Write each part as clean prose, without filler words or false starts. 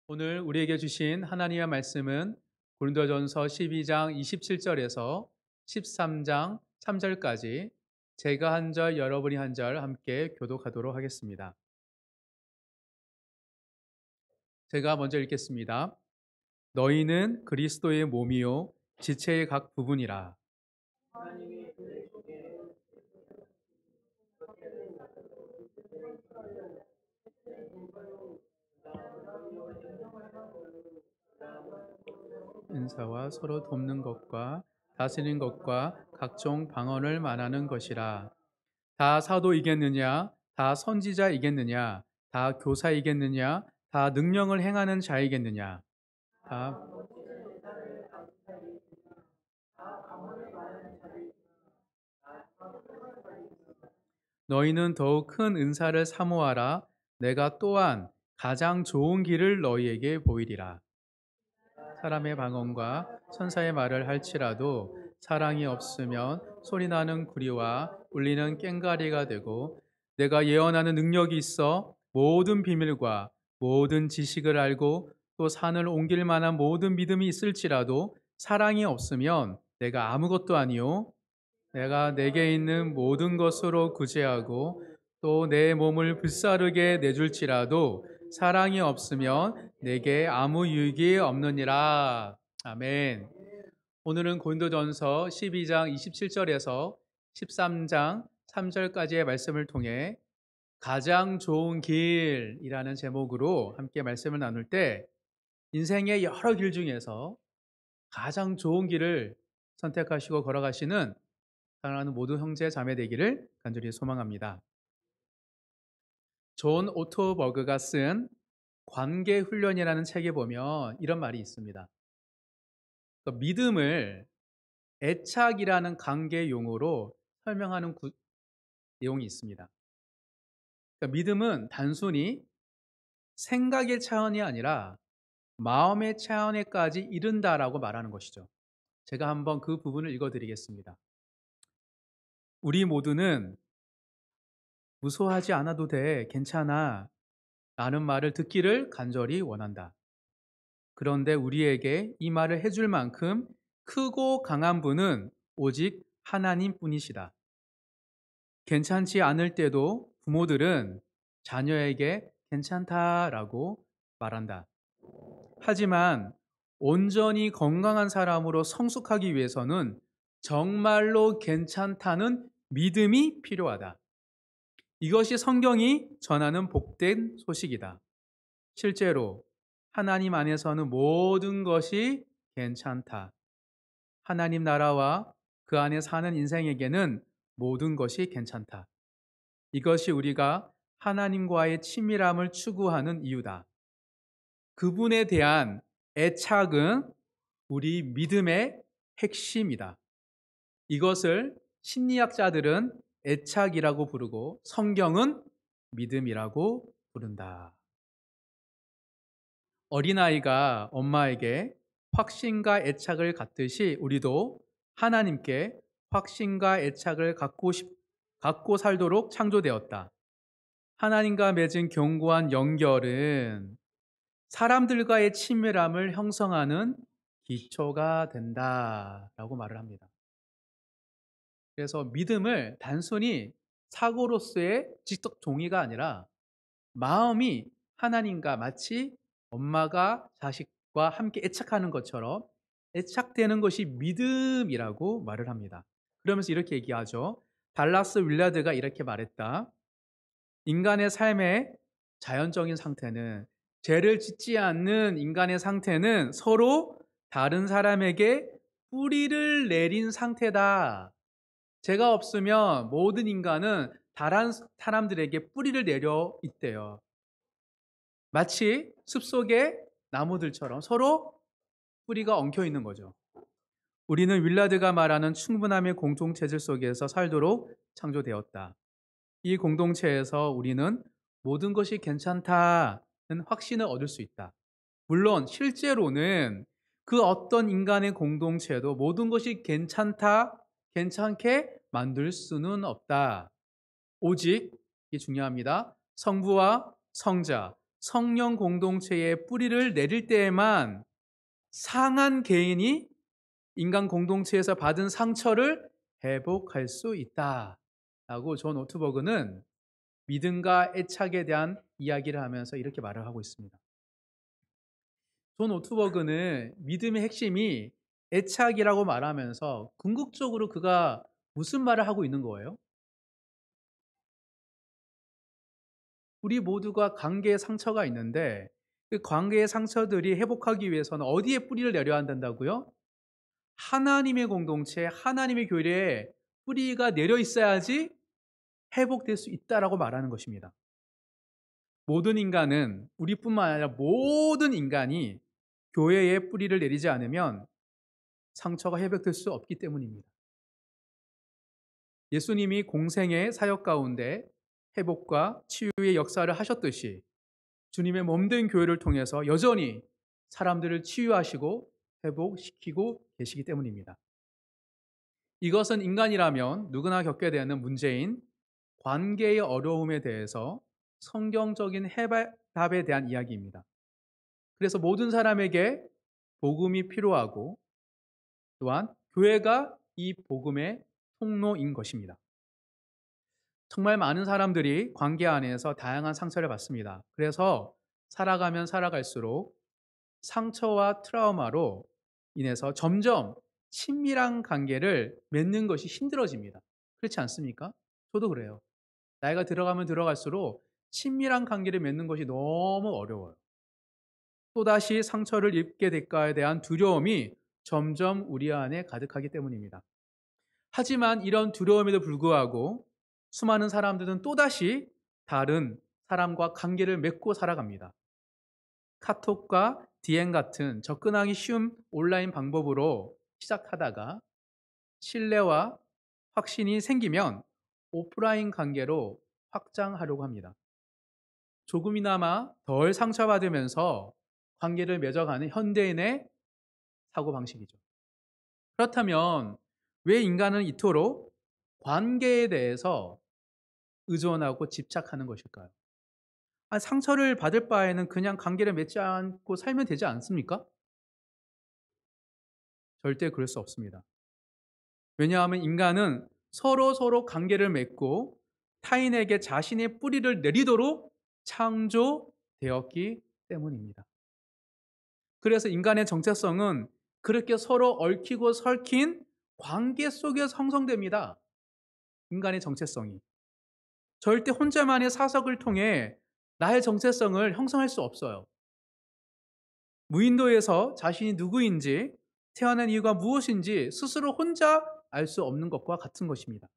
오늘 우리에게 주신 하나님의 말씀은 고린도전서 12장 27절에서 13장 3절까지 제가 한 절, 여러분이 한 절 함께 교독하도록 하겠습니다. 제가 먼저 읽겠습니다. 너희는 그리스도의 몸이요 지체의 각 부분이라. 은사와 서로 돕는 것과 다스리는 것과 각종 방언을 말하는 것이라. 다 사도이겠느냐? 다 선지자이겠느냐? 다 교사이겠느냐? 다 능력을 행하는 자이겠느냐? 다 너희는 더욱 큰 은사를 사모하라. 내가 또한 가장 좋은 길을 너희에게 보이리라. 사람의 방언과 천사의 말을 할지라도 사랑이 없으면 소리나는 구리와 울리는 꽹과리가 되고, 내가 예언하는 능력이 있어 모든 비밀과 모든 지식을 알고 또 산을 옮길 만한 모든 믿음이 있을지라도 사랑이 없으면 내가 아무것도 아니요 내가 내게 있는 모든 것으로 구제하고 또 내 몸을 불사르게 내줄지라도 사랑이 없으면 내게 아무 유익이 없느니라. 아멘. 오늘은 고린도전서 12장 27절에서 13장 3절까지의 말씀을 통해 가장 좋은 길이라는 제목으로 함께 말씀을 나눌 때, 인생의 여러 길 중에서 가장 좋은 길을 선택하시고 걸어가시는 사랑하는 모든 형제 자매 되기를 간절히 소망합니다. 존 오토버그가 쓴 관계 훈련이라는 책에 보면 이런 말이 있습니다. 믿음을 애착이라는 관계 용어로 설명하는 내용이 있습니다. 믿음은 단순히 생각의 차원이 아니라 마음의 차원에까지 이른다라고 말하는 것이죠. 제가 한번 그 부분을 읽어드리겠습니다. 우리 모두는 무서워하지 않아도 돼, 괜찮아 라는 말을 듣기를 간절히 원한다. 그런데 우리에게 이 말을 해줄 만큼 크고 강한 분은 오직 하나님 뿐이시다. 괜찮지 않을 때도 부모들은 자녀에게 괜찮다라고 말한다. 하지만 온전히 건강한 사람으로 성숙하기 위해서는 정말로 괜찮다는 믿음이 필요하다. 이것이 성경이 전하는 복된 소식이다. 실제로 하나님 안에서는 모든 것이 괜찮다. 하나님 나라와 그 안에 사는 인생에게는 모든 것이 괜찮다. 이것이 우리가 하나님과의 친밀함을 추구하는 이유다. 그분에 대한 애착은 우리 믿음의 핵심이다. 이것을 심리학자들은 애착이라고 부르고 성경은 믿음이라고 부른다. 어린아이가 엄마에게 확신과 애착을 갖듯이 우리도 하나님께 확신과 애착을 갖고 살도록 창조되었다. 하나님과 맺은 견고한 연결은 사람들과의 친밀함을 형성하는 기초가 된다라고 말을 합니다. 그래서 믿음을 단순히 사고로서의 지적 동의가 아니라 마음이 하나님과 마치 엄마가 자식과 함께 애착하는 것처럼 애착되는 것이 믿음이라고 말을 합니다. 그러면서 이렇게 얘기하죠. 달라스 윌라드가 이렇게 말했다. 인간의 삶의 자연적인 상태는, 죄를 짓지 않는 인간의 상태는 서로 다른 사람에게 뿌리를 내린 상태다. 죄가 없으면 모든 인간은 다른 사람들에게 뿌리를 내려 있대요. 마치 숲속의 나무들처럼 서로 뿌리가 엉켜 있는 거죠. 우리는 윌라드가 말하는 충분함의 공동체질 속에서 살도록 창조되었다. 이 공동체에서 우리는 모든 것이 괜찮다는 확신을 얻을 수 있다. 물론 실제로는 그 어떤 인간의 공동체도 모든 것이 괜찮게 만들 수는 없다. 오직, 이게 중요합니다. 성부와 성자, 성령 공동체에 뿌리를 내릴 때에만 상한 개인이 인간 공동체에서 받은 상처를 회복할 수 있다라고 존 오트버그는 믿음과 애착에 대한 이야기를 하면서 이렇게 말을 하고 있습니다. 존 오트버그는 믿음의 핵심이 애착이라고 말하면서 궁극적으로 그가 무슨 말을 하고 있는 거예요? 우리 모두가 관계에 상처가 있는데 그 관계의 상처들이 회복하기 위해서는 어디에 뿌리를 내려야 한다고요? 하나님의 공동체, 하나님의 교회에 뿌리가 내려 있어야지 회복될 수 있다라고 말하는 것입니다. 모든 인간은 우리뿐만 아니라 모든 인간이 교회에 뿌리를 내리지 않으면 상처가 회복될 수 없기 때문입니다. 예수님이 공생의 사역 가운데 회복과 치유의 역사를 하셨듯이 주님의 몸된 교회를 통해서 여전히 사람들을 치유하시고 회복시키고 계시기 때문입니다. 이것은 인간이라면 누구나 겪게 되는 문제인 관계의 어려움에 대해서 성경적인 해답에 대한 이야기입니다. 그래서 모든 사람에게 복음이 필요하고 또한 교회가 이 복음의 통로인 것입니다. 정말 많은 사람들이 관계 안에서 다양한 상처를 받습니다. 그래서 살아가면 살아갈수록 상처와 트라우마로 인해서 점점 친밀한 관계를 맺는 것이 힘들어집니다. 그렇지 않습니까? 저도 그래요. 나이가 들어가면 들어갈수록 친밀한 관계를 맺는 것이 너무 어려워요. 또다시 상처를 입게 될까에 대한 두려움이 점점 우리 안에 가득하기 때문입니다. 하지만 이런 두려움에도 불구하고 수많은 사람들은 또다시 다른 사람과 관계를 맺고 살아갑니다. 카톡과 DM 같은 접근하기 쉬운 온라인 방법으로 시작하다가 신뢰와 확신이 생기면 오프라인 관계로 확장하려고 합니다. 조금이나마 덜 상처받으면서 관계를 맺어가는 현대인의 사고방식이죠. 그렇다면 왜 인간은 이토록 관계에 대해서 의존하고 집착하는 것일까요? 상처를 받을 바에는 그냥 관계를 맺지 않고 살면 되지 않습니까? 절대 그럴 수 없습니다. 왜냐하면 인간은 서로 관계를 맺고 타인에게 자신의 뿌리를 내리도록 창조되었기 때문입니다. 그래서 인간의 정체성은 그렇게 서로 얽히고 설킨 관계 속에서 형성됩니다. 인간의 정체성이. 절대 혼자만의 사석을 통해 나의 정체성을 형성할 수 없어요. 무인도에서 자신이 누구인지, 태어난 이유가 무엇인지 스스로 혼자 알 수 없는 것과 같은 것입니다.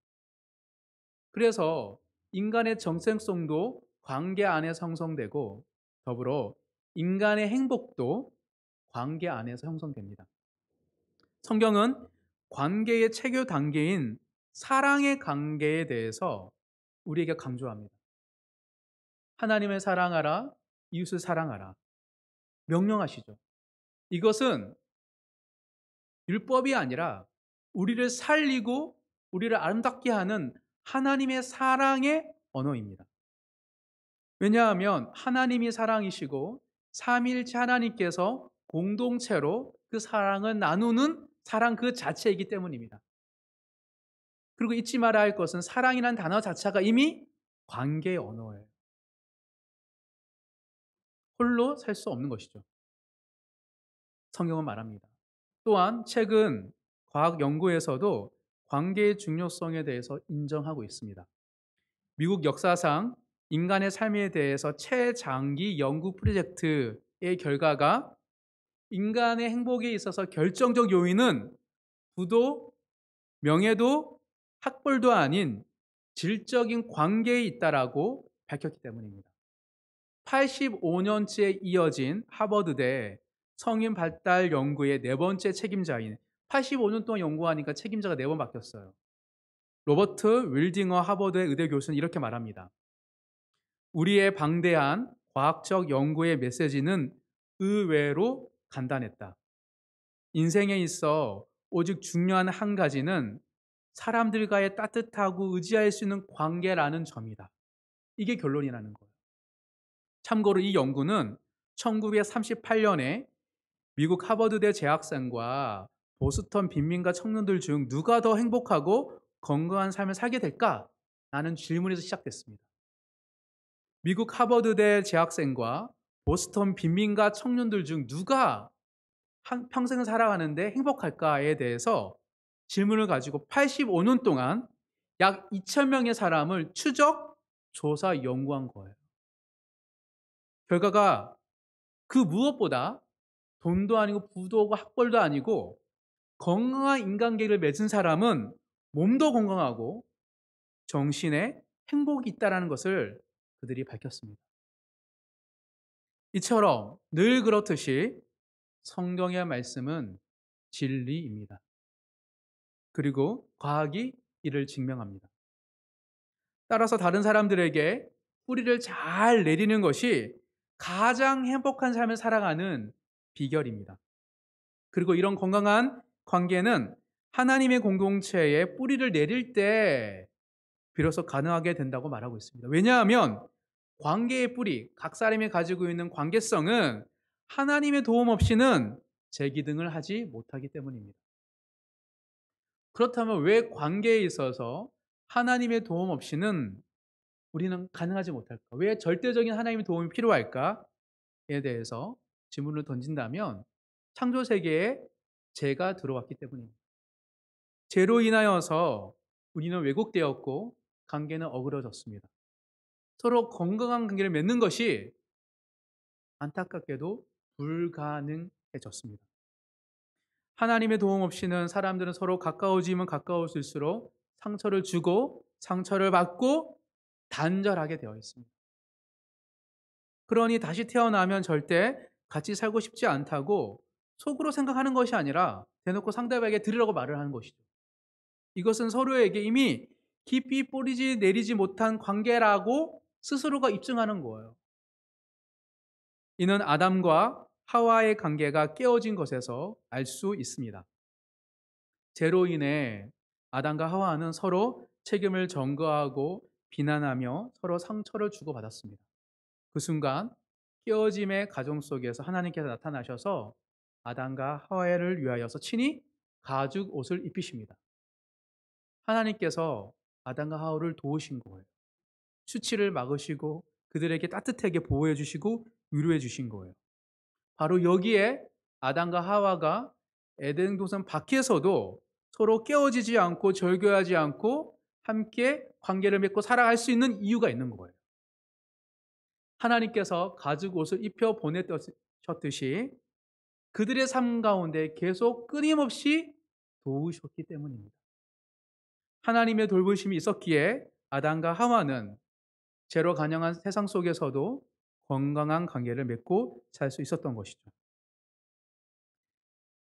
그래서 인간의 정체성도 관계 안에서 형성되고 더불어 인간의 행복도 관계 안에서 형성됩니다. 성경은 관계의 체교 단계인 사랑의 관계에 대해서 우리에게 강조합니다. 하나님을 사랑하라, 이웃을 사랑하라. 명령하시죠. 이것은 율법이 아니라 우리를 살리고 우리를 아름답게 하는 하나님의 사랑의 언어입니다. 왜냐하면 하나님이 사랑이시고 삼위일체 하나님께서 공동체로 그 사랑을 나누는 사랑 그 자체이기 때문입니다. 그리고 잊지 말아야 할 것은 사랑이라는 단어 자체가 이미 관계의 언어예요. 홀로 살 수 없는 것이죠. 성경은 말합니다. 또한 최근 과학 연구에서도 관계의 중요성에 대해서 인정하고 있습니다. 미국 역사상 인간의 삶에 대해서 최장기 연구 프로젝트의 결과가 인간의 행복에 있어서 결정적 요인은 부도, 명예도, 학벌도 아닌 질적인 관계에 있다라고 밝혔기 때문입니다. 85년째 이어진 하버드대 성인 발달 연구의 네 번째 책임자인 85년 동안 연구하니까 책임자가 네 번 바뀌었어요. 로버트 윌딩어 하버드의 의대 교수는 이렇게 말합니다. 우리의 방대한 과학적 연구의 메시지는 의외로 간단했다. 인생에 있어 오직 중요한 한 가지는 사람들과의 따뜻하고 의지할 수 있는 관계라는 점이다. 이게 결론이라는 거예요. 참고로 이 연구는 1938년에 미국 하버드대 재학생과 보스턴 빈민가 청년들 중 누가 더 행복하고 건강한 삶을 살게 될까? 라는 질문에서 시작됐습니다. 미국 하버드대 재학생과 보스턴 빈민가 청년들 중 누가 평생을 살아가는데 행복할까에 대해서 질문을 가지고 85년 동안 약 2,000명의 사람을 추적, 조사, 연구한 거예요. 결과가 그 무엇보다 돈도 아니고 부도 없고 학벌도 아니고 건강한 인간관계를 맺은 사람은 몸도 건강하고 정신에 행복이 있다는 것을 그들이 밝혔습니다. 이처럼 늘 그렇듯이 성경의 말씀은 진리입니다. 그리고 과학이 이를 증명합니다. 따라서 다른 사람들에게 뿌리를 잘 내리는 것이 가장 행복한 삶을 살아가는 비결입니다. 그리고 이런 건강한 관계는 하나님의 공동체에 뿌리를 내릴 때 비로소 가능하게 된다고 말하고 있습니다. 왜냐하면 관계의 뿌리, 각 사람이 가지고 있는 관계성은 하나님의 도움 없이는 재기등을 하지 못하기 때문입니다. 그렇다면 왜 관계에 있어서 하나님의 도움 없이는 우리는 가능하지 못할까? 왜 절대적인 하나님의 도움이 필요할까에 대해서 질문을 던진다면 창조 세계에 죄가 들어왔기 때문입니다. 죄로 인하여서 우리는 왜곡되었고 관계는 어그러졌습니다. 서로 건강한 관계를 맺는 것이 안타깝게도 불가능해졌습니다. 하나님의 도움 없이는 사람들은 서로 가까워지면 가까워질수록 상처를 주고 상처를 받고 단절하게 되어 있습니다. 그러니 다시 태어나면 절대 같이 살고 싶지 않다고 속으로 생각하는 것이 아니라 대놓고 상대방에게 들으라고 말을 하는 것이죠. 이것은 서로에게 이미 깊이 뿌리지 내리지 못한 관계라고 스스로가 입증하는 거예요. 이는 아담과 하와의 관계가 깨어진 것에서 알 수 있습니다. 죄로 인해 아담과 하와는 서로 책임을 전가하고 비난하며 서로 상처를 주고받았습니다. 그 순간 깨어짐의 가정 속에서 하나님께서 나타나셔서 아담과 하와를 위하여서 친히 가죽 옷을 입히십니다. 하나님께서 아담과 하와를 도우신 거예요. 수치를 막으시고 그들에게 따뜻하게 보호해 주시고 위로해 주신 거예요. 바로 여기에 아담과 하와가 에덴 동산 밖에서도 서로 깨어지지 않고 절교하지 않고 함께 관계를 맺고 살아갈 수 있는 이유가 있는 거예요. 하나님께서 가죽 옷을 입혀 보내셨듯이 그들의 삶 가운데 계속 끊임없이 도우셨기 때문입니다. 하나님의 돌보심이 있었기에 아담과 하와는 죄로 간영한 세상 속에서도 건강한 관계를 맺고 살 수 있었던 것이죠.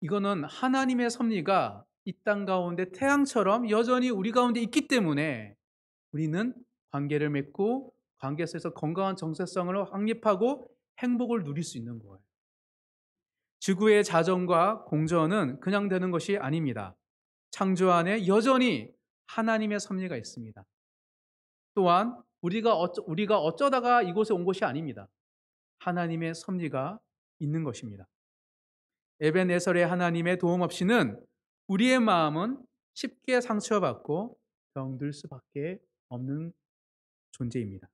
이거는 하나님의 섭리가 이 땅 가운데 태양처럼 여전히 우리 가운데 있기 때문에 우리는 관계를 맺고 관계 속에서 건강한 정체성을 확립하고 행복을 누릴 수 있는 거예요. 지구의 자전과 공전은 그냥 되는 것이 아닙니다. 창조 안에 여전히 하나님의 섭리가 있습니다. 또한 우리가 어쩌다가 이곳에 온 것이 아닙니다. 하나님의 섭리가 있는 것입니다. 에벤에셀의 하나님의 도움 없이는 우리의 마음은 쉽게 상처받고 병들 수밖에 없는 존재입니다.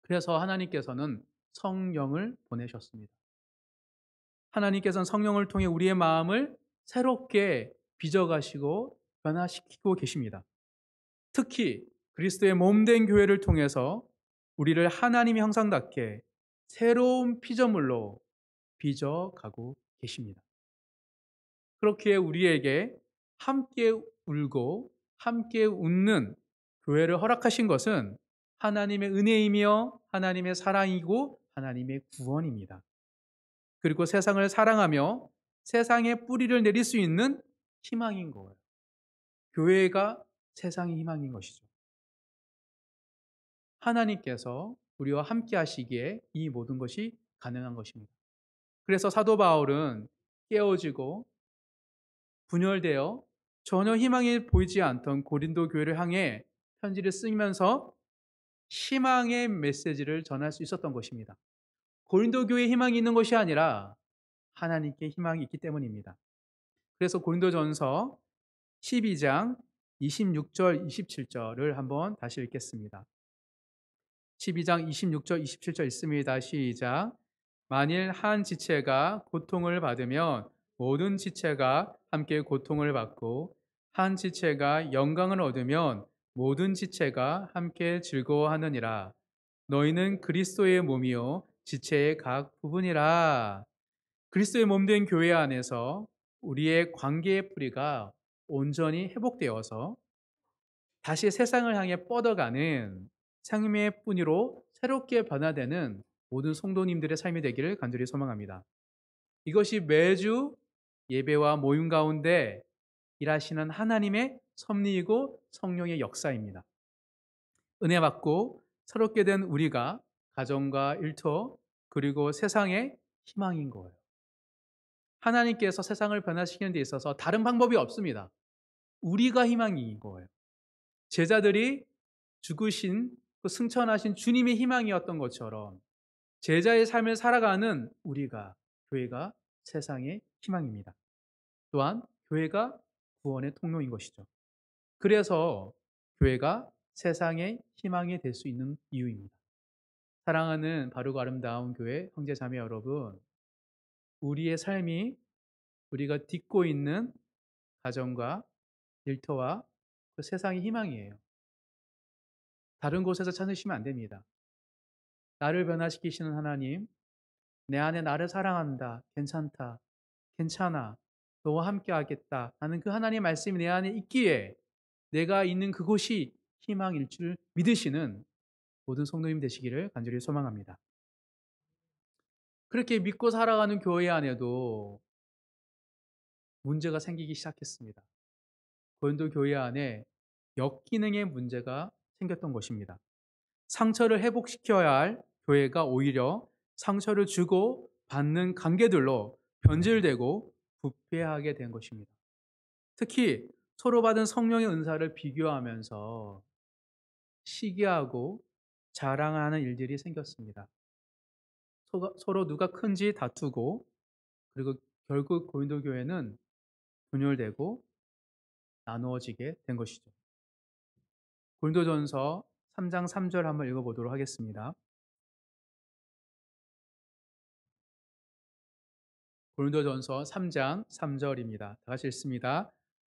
그래서 하나님께서는 성령을 보내셨습니다. 하나님께서는 성령을 통해 우리의 마음을 새롭게 빚어가시고 변화시키고 계십니다. 특히 그리스도의 몸된 교회를 통해서 우리를 하나님의 형상답게 새로운 피조물로 빚어가고 계십니다. 그렇게 우리에게 함께 울고 함께 웃는 교회를 허락하신 것은 하나님의 은혜이며 하나님의 사랑이고 하나님의 구원입니다. 그리고 세상을 사랑하며 세상에 뿌리를 내릴 수 있는 희망인 거예요. 교회가 세상의 희망인 것이죠. 하나님께서 우리와 함께 하시기에 이 모든 것이 가능한 것입니다. 그래서 사도 바울은 깨어지고 분열되어 전혀 희망이 보이지 않던 고린도 교회를 향해 편지를 쓰면서 희망의 메시지를 전할 수 있었던 것입니다. 고린도 교회에 희망이 있는 것이 아니라 하나님께 희망이 있기 때문입니다. 그래서 고린도전서 12장 26절, 27절을 한번 다시 읽겠습니다. 12장 26절, 27절 있습니다. 시작. 만일 한 지체가 고통을 받으면 모든 지체가 함께 고통을 받고 한 지체가 영광을 얻으면 모든 지체가 함께 즐거워하느니라. 너희는 그리스도의 몸이요 지체의 각 부분이라. 그리스도의 몸된 교회 안에서 우리의 관계의 뿌리가 온전히 회복되어서 다시 세상을 향해 뻗어가는 생명의 뿌리로 새롭게 변화되는 모든 성도님들의 삶이 되기를 간절히 소망합니다. 이것이 매주 예배와 모임 가운데 일하시는 하나님의 섭리이고 성령의 역사입니다. 은혜 받고 새롭게 된 우리가 가정과 일터 그리고 세상의 희망인 거예요. 하나님께서 세상을 변화시키는 데 있어서 다른 방법이 없습니다. 우리가 희망인 거예요. 제자들이 죽으신 그 승천하신 주님의 희망이었던 것처럼 제자의 삶을 살아가는 우리가 교회가 세상의 희망입니다. 또한 교회가 구원의 통로인 것이죠. 그래서 교회가 세상의 희망이 될 수 있는 이유입니다. 사랑하는 바르고 아름다운 교회 형제 자매 여러분, 우리의 삶이 우리가 딛고 있는 가정과 일터와 그 세상의 희망이에요. 다른 곳에서 찾으시면 안 됩니다. 나를 변화시키시는 하나님, 내 안에 나를 사랑한다, 괜찮다, 괜찮아, 너와 함께 하겠다 하는 그 하나님의 말씀이 내 안에 있기에 내가 있는 그곳이 희망일 줄 믿으시는 모든 성도님 되시기를 간절히 소망합니다. 그렇게 믿고 살아가는 교회 안에도 문제가 생기기 시작했습니다. 고린도 교회 안에 역기능의 문제가 생겼던 것입니다. 상처를 회복시켜야 할 교회가 오히려 상처를 주고 받는 관계들로 변질되고 부패하게 된 것입니다. 특히 서로 받은 성령의 은사를 비교하면서 시기하고 자랑하는 일들이 생겼습니다. 서로 누가 큰지 다투고 그리고 결국 고린도 교회는 분열되고 나누어지게 된 것이죠. 고린도전서 3장 3절 한번 읽어보도록 하겠습니다. 고린도전서 3장 3절입니다. 다 같이 읽습니다.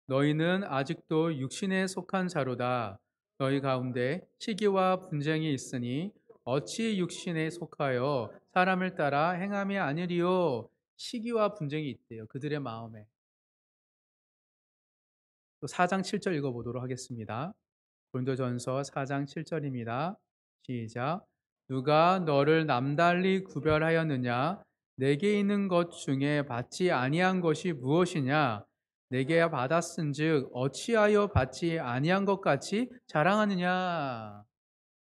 너희는 아직도 육신에 속한 자로다. 너희 가운데 시기와 분쟁이 있으니 어찌 육신에 속하여 사람을 따라 행함이 아니리요. 시기와 분쟁이 있대요. 그들의 마음에. 또 4장 7절 읽어보도록 하겠습니다. 고린도전서 4장 7절입니다. 시작. 누가 너를 남달리 구별하였느냐? 내게 있는 것 중에 받지 아니한 것이 무엇이냐? 내게 받았은즉 어찌하여 받지 아니한 것 같이 자랑하느냐?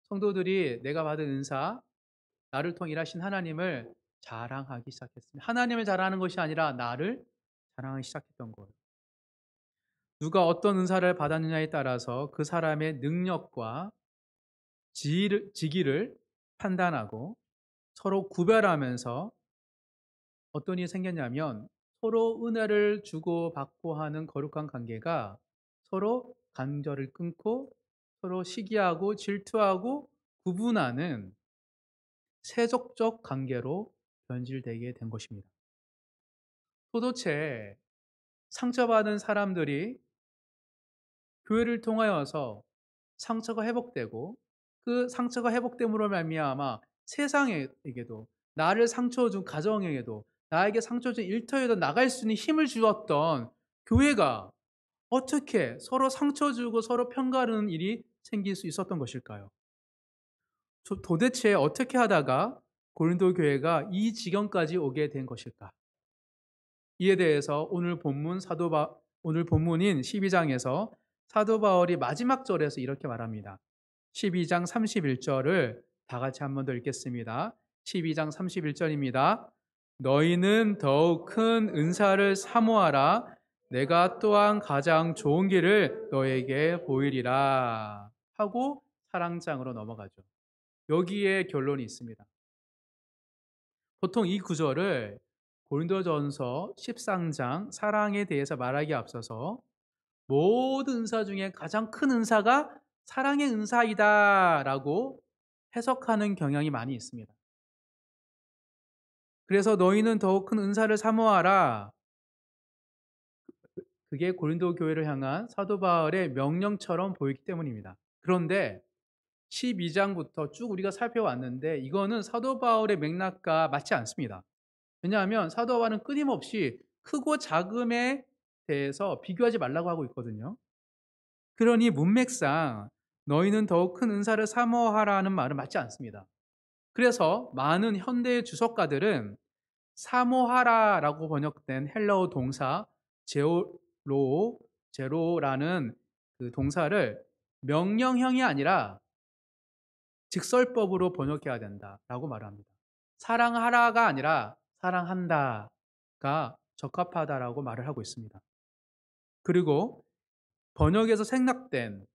성도들이 내가 받은 은사, 나를 통해 일하신 하나님을 자랑하기 시작했습니다. 하나님을 자랑하는 것이 아니라 나를 자랑하기 시작했던 거예요. 누가 어떤 은사를 받았느냐에 따라서 그 사람의 능력과 지기를 판단하고 서로 구별하면서 어떤 일이 생겼냐면 서로 은혜를 주고받고 하는 거룩한 관계가 서로 간절을 끊고 서로 시기하고 질투하고 구분하는 세속적 관계로 변질되게 된 것입니다. 도대체 상처받은 사람들이 교회를 통하여서 상처가 회복되고 그 상처가 회복됨으로 말미암아 세상에게도 나를 상처 준 가정에게도 나에게 상처 준 일터에도 나갈 수 있는 힘을 주었던 교회가 어떻게 서로 상처 주고 서로 편가르는 일이 생길 수 있었던 것일까요? 도대체 어떻게 하다가 고린도 교회가 이 지경까지 오게 된 것일까? 이에 대해서 오늘 본문인 12장에서 사도 바울이 마지막 절에서 이렇게 말합니다. 12장 31절을 다 같이 한 번 더 읽겠습니다. 12장 31절입니다. 너희는 더욱 큰 은사를 사모하라. 내가 또한 가장 좋은 길을 너에게 보이리라 하고 사랑장으로 넘어가죠. 여기에 결론이 있습니다. 보통 이 구절을 고린도전서 13장 사랑에 대해서 말하기에 앞서서 모든 은사 중에 가장 큰 은사가 사랑의 은사이다라고 해석하는 경향이 많이 있습니다. 그래서 너희는 더욱 큰 은사를 사모하라. 그게 고린도 교회를 향한 사도 바울의 명령처럼 보이기 때문입니다. 그런데 12장부터 쭉 우리가 살펴왔는데 이거는 사도 바울의 맥락과 맞지 않습니다. 왜냐하면 사도 바울은 끊임없이 크고 작음에 대해서 비교하지 말라고 하고 있거든요. 그러니 문맥상 너희는 더욱 큰 은사를 사모하라는 말은 맞지 않습니다. 그래서 많은 현대의 주석가들은 사모하라라고 번역된 헬라어 동사 제로라는 그 동사를 명령형이 아니라 직설법으로 번역해야 된다라고 말합니다. 사랑하라가 아니라 사랑한다가 적합하다라고 말을 하고 있습니다. 그리고 번역에서 생략된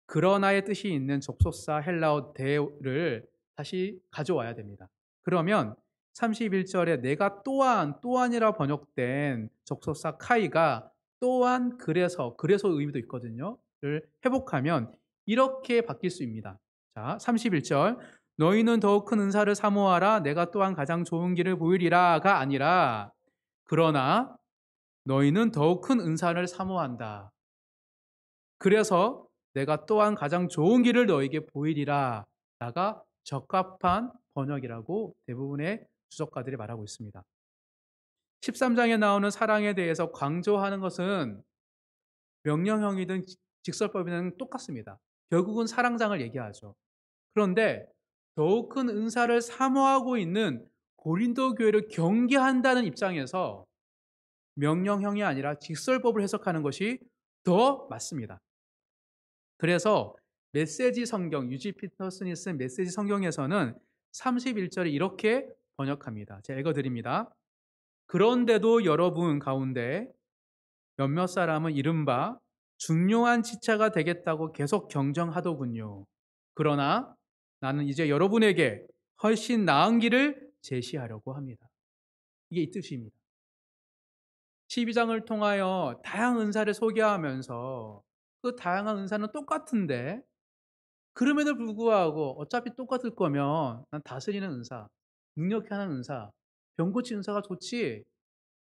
그러나의 뜻이 있는 접속사 헬라어 데를 다시 가져와야 됩니다. 그러면 31절에 내가 또한이라 번역된 접속사 카이가 또한 그래서 의미도 있거든요. 를 회복하면 이렇게 바뀔 수 있습니다. 자, 31절 너희는 더욱 큰 은사를 사모하라 내가 또한 가장 좋은 길을 보이리라가 아니라 그러나 너희는 더욱 큰 은사를 사모한다. 그래서 내가 또한 가장 좋은 길을 너에게 보이리라 라가 적합한 번역이라고 대부분의 주석가들이 말하고 있습니다. 13장에 나오는 사랑에 대해서 강조하는 것은 명령형이든 직설법이든 똑같습니다. 결국은 사랑장을 얘기하죠. 그런데 더욱 큰 은사를 사모하고 있는 고린도 교회를 경계한다는 입장에서 명령형이 아니라 직설법을 해석하는 것이 더 맞습니다. 그래서 메시지 성경, 유지 피터슨이 쓴 메시지 성경에서는 31절에 이렇게 번역합니다. 제가 읽어드립니다. 그런데도 여러분 가운데 몇몇 사람은 이른바 중요한 지체가 되겠다고 계속 경쟁하더군요. 그러나 나는 이제 여러분에게 훨씬 나은 길을 제시하려고 합니다. 이게 이 뜻입니다. 12장을 통하여 다양한 은사를 소개하면서 그 다양한 은사는 똑같은데 그럼에도 불구하고 어차피 똑같을 거면 난 다스리는 은사, 능력케 하는 은사, 병 고치는 은사가 좋지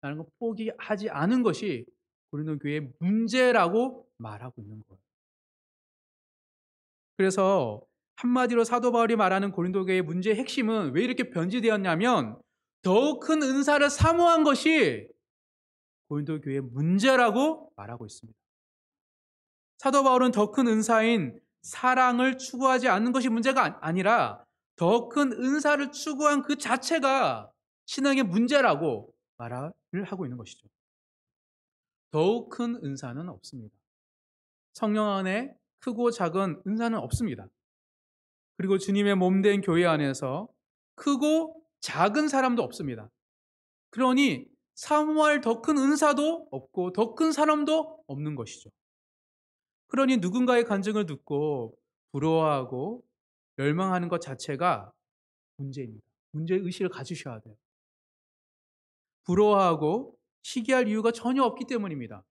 라는 걸 포기하지 않은 것이 고린도 교회의 문제라고 말하고 있는 거예요. 그래서 한마디로 사도 바울이 말하는 고린도 교회의 문제의 핵심은 왜 이렇게 변질되었냐면 더욱 큰 은사를 사모한 것이 고린도 교회의 문제라고 말하고 있습니다. 사도 바울은 더 큰 은사인 사랑을 추구하지 않는 것이 문제가 아니라 더 큰 은사를 추구한 그 자체가 신앙의 문제라고 말을 하고 있는 것이죠. 더욱 큰 은사는 없습니다. 성령 안에 크고 작은 은사는 없습니다. 그리고 주님의 몸된 교회 안에서 크고 작은 사람도 없습니다. 그러니 사모할 더 큰 은사도 없고 더 큰 사람도 없는 것이죠. 그러니 누군가의 간증을 듣고 부러워하고 멸망하는 것 자체가 문제입니다. 문제의식을 가지셔야 돼요. 부러워하고 시기할 이유가 전혀 없기 때문입니다.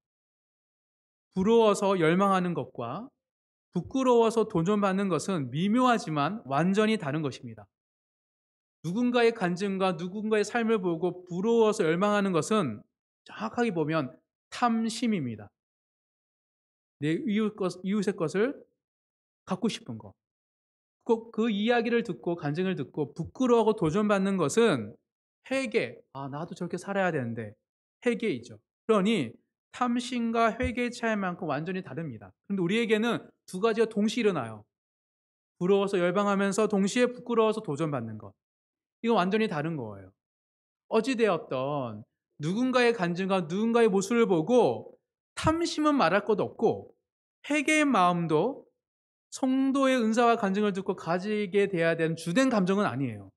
부러워서 열망하는 것과 부끄러워서 도전받는 것은 미묘하지만 완전히 다른 것입니다. 누군가의 간증과 누군가의 삶을 보고 부러워서 열망하는 것은 정확하게 보면 탐심입니다. 내 이웃의 것을 갖고 싶은 것. 꼭 그 이야기를 듣고 간증을 듣고 부끄러워하고 도전받는 것은 회개. 나도 저렇게 살아야 되는데 회개이죠. 그러니 탐심과 회개의 차이만큼 완전히 다릅니다. 그런데 우리에게는 두 가지가 동시에 일어나요. 부러워서 열방하면서 동시에 부끄러워서 도전받는 것. 이건 완전히 다른 거예요. 어찌되었던 누군가의 간증과 누군가의 모습을 보고 탐심은 말할 것 없고 회개의 마음도 성도의 은사와 간증을 듣고 가지게 돼야 되는 주된 감정은 아니에요.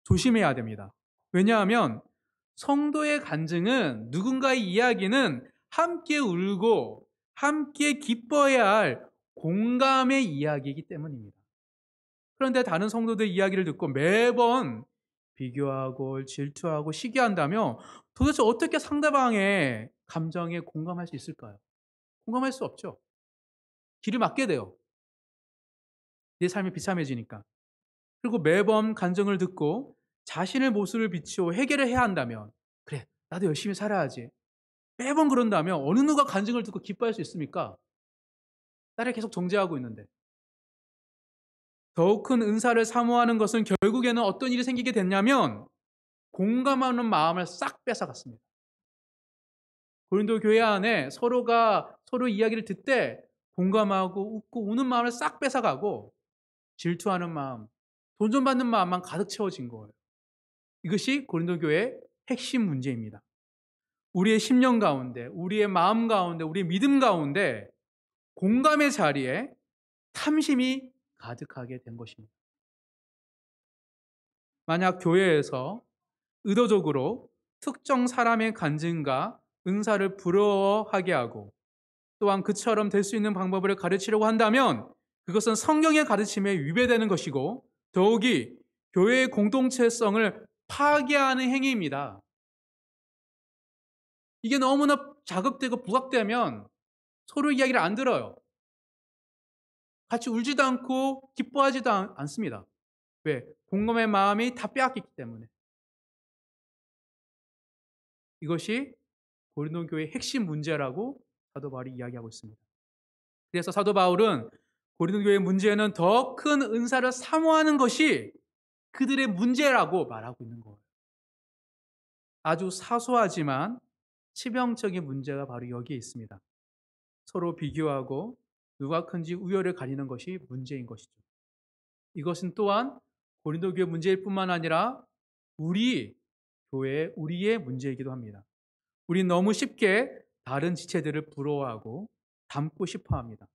조심해야 됩니다. 왜냐하면 성도의 간증은 누군가의 이야기는 함께 울고 함께 기뻐해야 할 공감의 이야기이기 때문입니다. 그런데 다른 성도들 이야기를 듣고 매번 비교하고 질투하고 시기한다면 도대체 어떻게 상대방의 감정에 공감할 수 있을까요? 공감할 수 없죠. 길을 막게 돼요. 내 삶이 비참해지니까. 그리고 매번 간증을 듣고 자신의 모습을 비추어 해결을 해야 한다면, 그래, 나도 열심히 살아야지. 매번 그런다면 어느 누가 간증을 듣고 기뻐할 수 있습니까? 나를 계속 정죄하고 있는데. 더욱 큰 은사를 사모하는 것은 결국에는 어떤 일이 생기게 됐냐면 공감하는 마음을 싹 뺏어갔습니다. 고린도 교회 안에 서로가 서로 이야기를 듣되 공감하고 웃고 우는 마음을 싹 뺏어가고 질투하는 마음, 돈 좀 받는 마음만 가득 채워진 거예요. 이것이 고린도 교회의 핵심 문제입니다. 우리의 심령 가운데, 우리의 마음 가운데, 우리의 믿음 가운데 공감의 자리에 탐심이 가득하게 된 것입니다. 만약 교회에서 의도적으로 특정 사람의 간증과 은사를 부러워하게 하고 또한 그처럼 될 수 있는 방법을 가르치려고 한다면 그것은 성경의 가르침에 위배되는 것이고 더욱이 교회의 공동체성을 파괴하는 행위입니다. 이게 너무나 자극되고 부각되면 서로 이야기를 안 들어요. 같이 울지도 않고 기뻐하지도 않습니다. 왜? 공감의 마음이 다 빼앗기기 때문에. 이것이 고린도 교회의 핵심 문제라고 사도 바울이 이야기하고 있습니다. 그래서 사도 바울은 고린도 교회의 문제는 더 큰 은사를 사모하는 것이 그들의 문제라고 말하고 있는 거예요. 아주 사소하지만 치명적인 문제가 바로 여기에 있습니다. 서로 비교하고 누가 큰지 우열을 가리는 것이 문제인 것이죠. 이것은 또한 고린도 교회 문제일 뿐만 아니라 우리 교회, 우리의 문제이기도 합니다. 우린 너무 쉽게 다른 지체들을 부러워하고 닮고 싶어 합니다.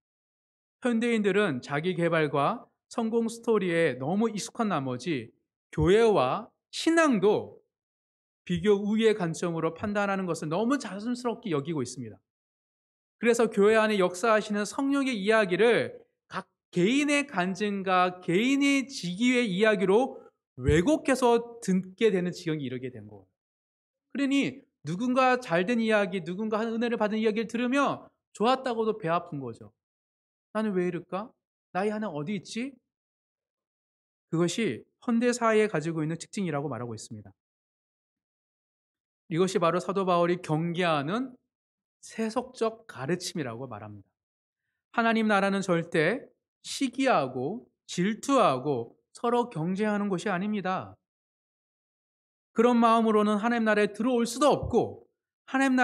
현대인들은 자기 개발과 성공 스토리에 너무 익숙한 나머지 교회와 신앙도 비교 우위의 관점으로 판단하는 것을 너무 자연스럽게 여기고 있습니다. 그래서 교회 안에 역사하시는 성령의 이야기를 각 개인의 간증과 개인의 직위의 이야기로 왜곡해서 듣게 되는 지경에 이르게 된 거예요. 그러니 누군가 잘된 이야기, 누군가 한 은혜를 받은 이야기를 들으면 좋았다고도 배 아픈 거죠. 나는 왜 이럴까? 나의 하나 어디 있지? 그것이 현대 사회에 가지고 있는 특징이라고 말하고 있습니다. 이것이 바로 사도 바울이 경계하는 세속적 가르침이라고 말합니다. 하나님 나라는 절대 시기하고 질투하고 서로 경쟁하는 곳이 아닙니다. 그런 마음으로는 하나님 나라에 들어올 수도 없고 하나님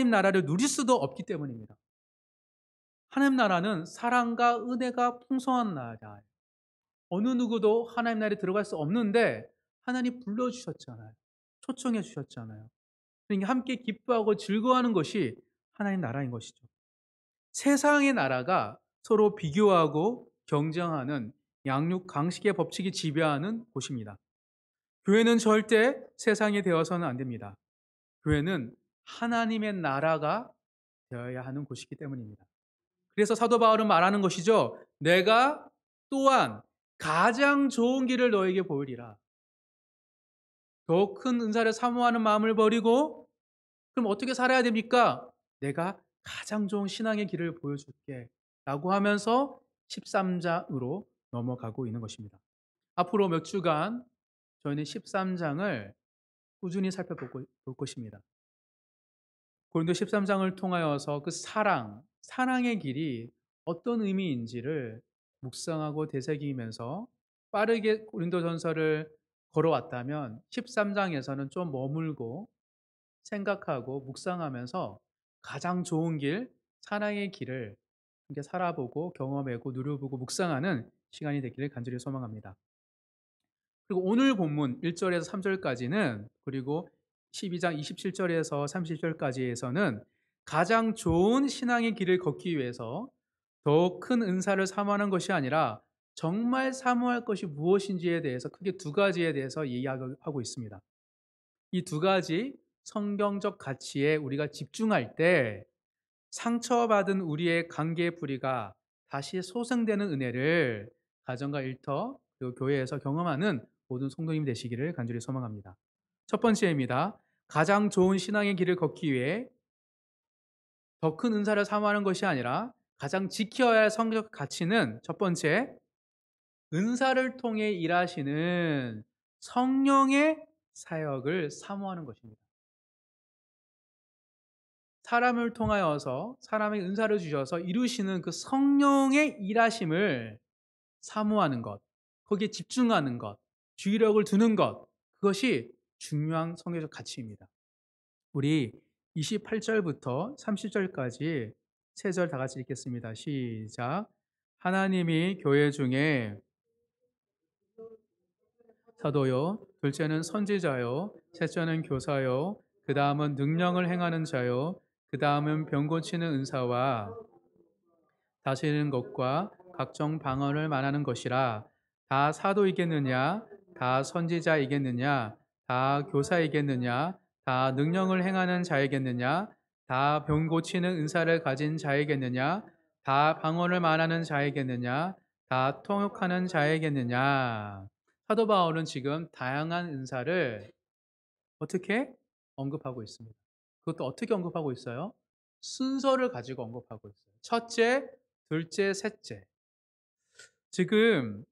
나라를 누릴 수도 없기 때문입니다. 하나님 나라는 사랑과 은혜가 풍성한 나라예요. 어느 누구도 하나님 나라에 들어갈 수 없는데 하나님 불러주셨잖아요. 초청해 주셨잖아요. 그러니까 함께 기뻐하고 즐거워하는 것이 하나님 나라인 것이죠. 세상의 나라가 서로 비교하고 경쟁하는 양육 강식의 법칙이 지배하는 곳입니다. 교회는 절대 세상이 되어서는 안 됩니다. 교회는 하나님의 나라가 되어야 하는 곳이기 때문입니다. 그래서 사도 바울은 말하는 것이죠. 내가 또한 가장 좋은 길을 너에게 보이리라. 더 큰 은사를 사모하는 마음을 버리고 그럼 어떻게 살아야 됩니까? 내가 가장 좋은 신앙의 길을 보여줄게 라고 하면서 13장으로 넘어가고 있는 것입니다. 앞으로 몇 주간 저희는 13장을 꾸준히 살펴볼 것입니다. 고린도 13장을 통하여서 그 사랑의 길이 어떤 의미인지를 묵상하고 되새기면서 빠르게 고린도전서를 걸어왔다면 13장에서는 좀 머물고 생각하고 묵상하면서 가장 좋은 길, 사랑의 길을 함께 살아보고 경험하고 누려보고 묵상하는 시간이 되기를 간절히 소망합니다. 그리고 오늘 본문 1절에서 3절까지는 그리고 12장 27절에서 30절까지에서는 가장 좋은 신앙의 길을 걷기 위해서 더 큰 은사를 사모하는 것이 아니라 정말 사모할 것이 무엇인지에 대해서 크게 두 가지에 대해서 이야기하고 있습니다. 이 두 가지 성경적 가치에 우리가 집중할 때 상처받은 우리의 관계의 뿌리가 다시 소생되는 은혜를 가정과 일터 그리고 교회에서 경험하는 모든 성도님 되시기를 간절히 소망합니다. 첫 번째입니다. 가장 좋은 신앙의 길을 걷기 위해 더 큰 은사를 사모하는 것이 아니라 가장 지켜야 할 성적 가치는 첫 번째, 은사를 통해 일하시는 성령의 사역을 사모하는 것입니다. 사람을 통하여서 사람의 은사를 주셔서 이루시는 그 성령의 일하심을 사모하는 것, 거기에 집중하는 것, 주의력을 두는 것, 그것이 중요한 성경적 가치입니다. 우리 28절부터 30절까지 세 절 다 같이 읽겠습니다. 시작. 하나님이 교회 중에 사도요, 둘째는 선지자요, 셋째는 교사요, 그 다음은 능력을 행하는 자요, 그 다음은 병 고치는 은사와 다스리는 것과 각종 방언을 말하는 것이라. 다 사도이겠느냐? 다 선지자이겠느냐? 다 교사이겠느냐? 다 능력을 행하는 자이겠느냐? 다 병 고치는 은사를 가진 자이겠느냐? 다 방언을 말하는 자이겠느냐? 다 통역하는 자이겠느냐? 사도 바울은 지금 다양한 은사를 어떻게 언급하고 있습니다. 그것도 어떻게 언급하고 있어요? 순서를 가지고 언급하고 있어요. 첫째, 둘째, 셋째. 지금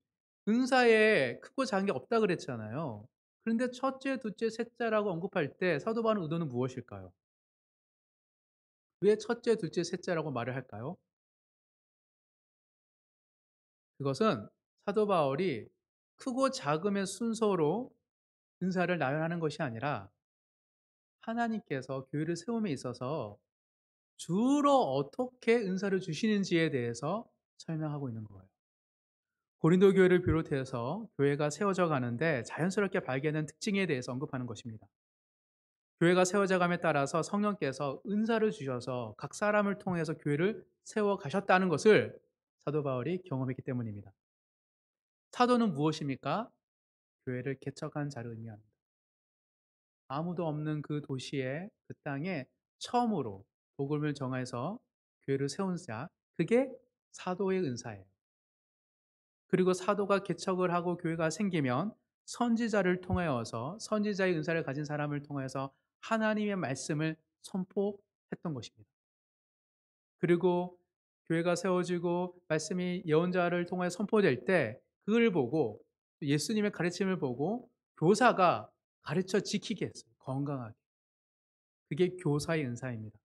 은사에 크고 작은 게 없다 그랬잖아요. 그런데 첫째, 둘째, 셋째라고 언급할 때 사도 바울의 의도는 무엇일까요? 왜 첫째, 둘째, 셋째라고 말을 할까요? 그것은 사도 바울이 크고 작음의 순서로 은사를 나열하는 것이 아니라 하나님께서 교회를 세움에 있어서 주로 어떻게 은사를 주시는지에 대해서 설명하고 있는 거예요. 고린도 교회를 비롯해서 교회가 세워져 가는데 자연스럽게 발견된 특징에 대해서 언급하는 것입니다. 교회가 세워져 감에 따라서 성령께서 은사를 주셔서 각 사람을 통해서 교회를 세워 가셨다는 것을 사도 바울이 경험했기 때문입니다. 사도는 무엇입니까? 교회를 개척한 자를 의미합니다. 아무도 없는 그 도시에 그 땅에 처음으로 복음을 정해서 교회를 세운 자, 그게 사도의 은사예요. 그리고 사도가 개척을 하고 교회가 생기면 선지자를 통하여서 선지자의 은사를 가진 사람을 통해서 하나님의 말씀을 선포했던 것입니다. 그리고 교회가 세워지고 말씀이 예언자를 통해 선포될 때 그걸 보고 예수님의 가르침을 보고 교사가 가르쳐 지키게 했어요. 건강하게. 그게 교사의 은사입니다.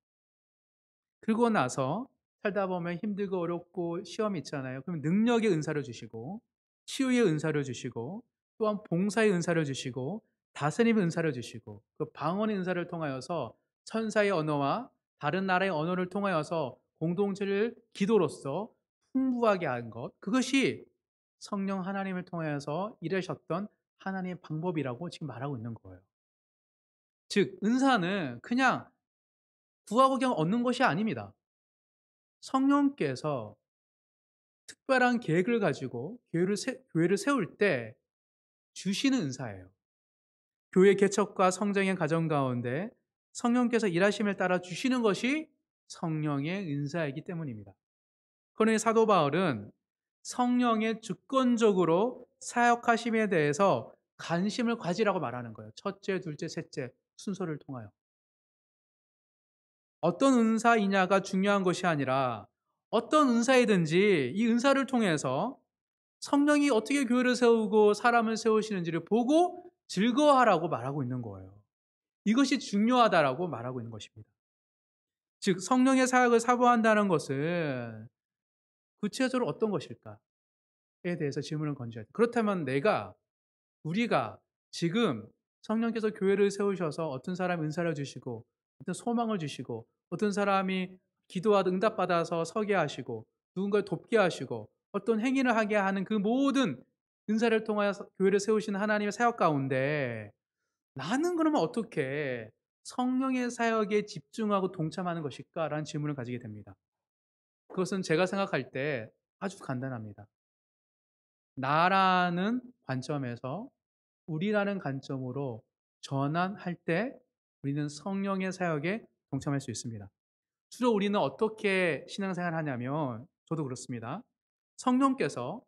그러고 나서 살다 보면 힘들고 어렵고 시험이 있잖아요. 그럼 능력의 은사를 주시고 치유의 은사를 주시고 또한 봉사의 은사를 주시고 다스림의 은사를 주시고 그 방언의 은사를 통하여서 천사의 언어와 다른 나라의 언어를 통하여서 공동체를 기도로서 풍부하게 한 것, 그것이 성령 하나님을 통하여서 일하셨던 하나님의 방법이라고 지금 말하고 있는 거예요. 즉 은사는 그냥 구하고 그냥 얻는 것이 아닙니다. 성령께서 특별한 계획을 가지고 교회를 세울 때 주시는 은사예요. 교회 개척과 성장의 과정 가운데 성령께서 일하심을 따라 주시는 것이 성령의 은사이기 때문입니다. 그러니 사도 바울은 성령의 주권적으로 사역하심에 대해서 관심을 가지라고 말하는 거예요. 첫째, 둘째, 셋째 순서를 통하여. 어떤 은사이냐가 중요한 것이 아니라 어떤 은사이든지 이 은사를 통해서 성령이 어떻게 교회를 세우고 사람을 세우시는지를 보고 즐거워하라고 말하고 있는 거예요. 이것이 중요하다라고 말하고 있는 것입니다. 즉 성령의 사역을 사모한다는 것은 구체적으로 어떤 것일까에 대해서 질문을 건져야 돼요. 그렇다면 우리가 지금 성령께서 교회를 세우셔서 어떤 사람이 은사를 주시고 어떤 소망을 주시고 어떤 사람이 기도하다 응답받아서 서게 하시고 누군가를 돕게 하시고 어떤 행위를 하게 하는 그 모든 은사를 통하여 교회를 세우시는 하나님의 사역 가운데 나는 그러면 어떻게 성령의 사역에 집중하고 동참하는 것일까라는 질문을 가지게 됩니다. 그것은 제가 생각할 때 아주 간단합니다. 나라는 관점에서 우리라는 관점으로 전환할 때 우리는 성령의 사역에 동참할 수 있습니다. 주로 우리는 어떻게 신앙생활을 하냐면 저도 그렇습니다. 성령께서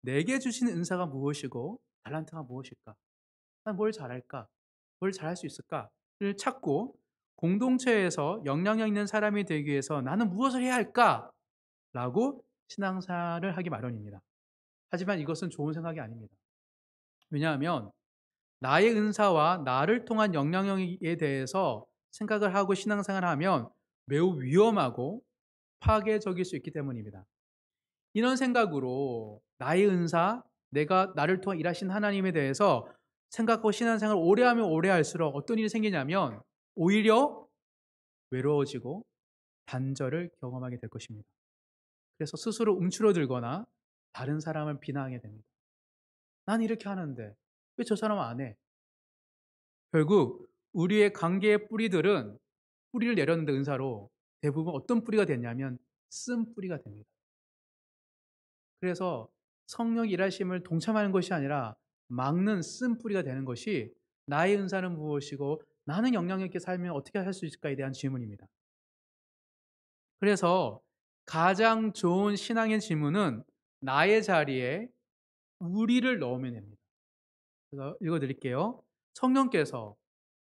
내게 주신 은사가 무엇이고 달란트가 무엇일까? 난 뭘 잘할까? 뭘 잘할 수 있을까?를 찾고 공동체에서 영향력 있는 사람이 되기 위해서 나는 무엇을 해야 할까? 라고 신앙사를 하기 마련입니다. 하지만 이것은 좋은 생각이 아닙니다. 왜냐하면 나의 은사와 나를 통한 영향력에 대해서 생각을 하고 신앙생활을 하면 매우 위험하고 파괴적일 수 있기 때문입니다. 이런 생각으로 나의 은사, 내가 나를 통해 일하신 하나님에 대해서 생각하고 신앙생활을 오래 하면 오래 할수록 어떤 일이 생기냐면 오히려 외로워지고 단절을 경험하게 될 것입니다. 그래서 스스로 움츠러들거나 다른 사람을 비난하게 됩니다. 난 이렇게 하는데 왜 저 사람은 안 해? 결국 우리의 관계의 뿌리들은 뿌리를 내렸는데 은사로 대부분 어떤 뿌리가 됐냐면 쓴 뿌리가 됩니다. 그래서 성령 일하심을 동참하는 것이 아니라 막는 쓴 뿌리가 되는 것이 나의 은사는 무엇이고 나는 영향력 있게 살면 어떻게 할 수 있을까에 대한 질문입니다. 그래서 가장 좋은 신앙의 질문은 나의 자리에 우리를 넣으면 됩니다. 제가 읽어드릴게요. 성령께서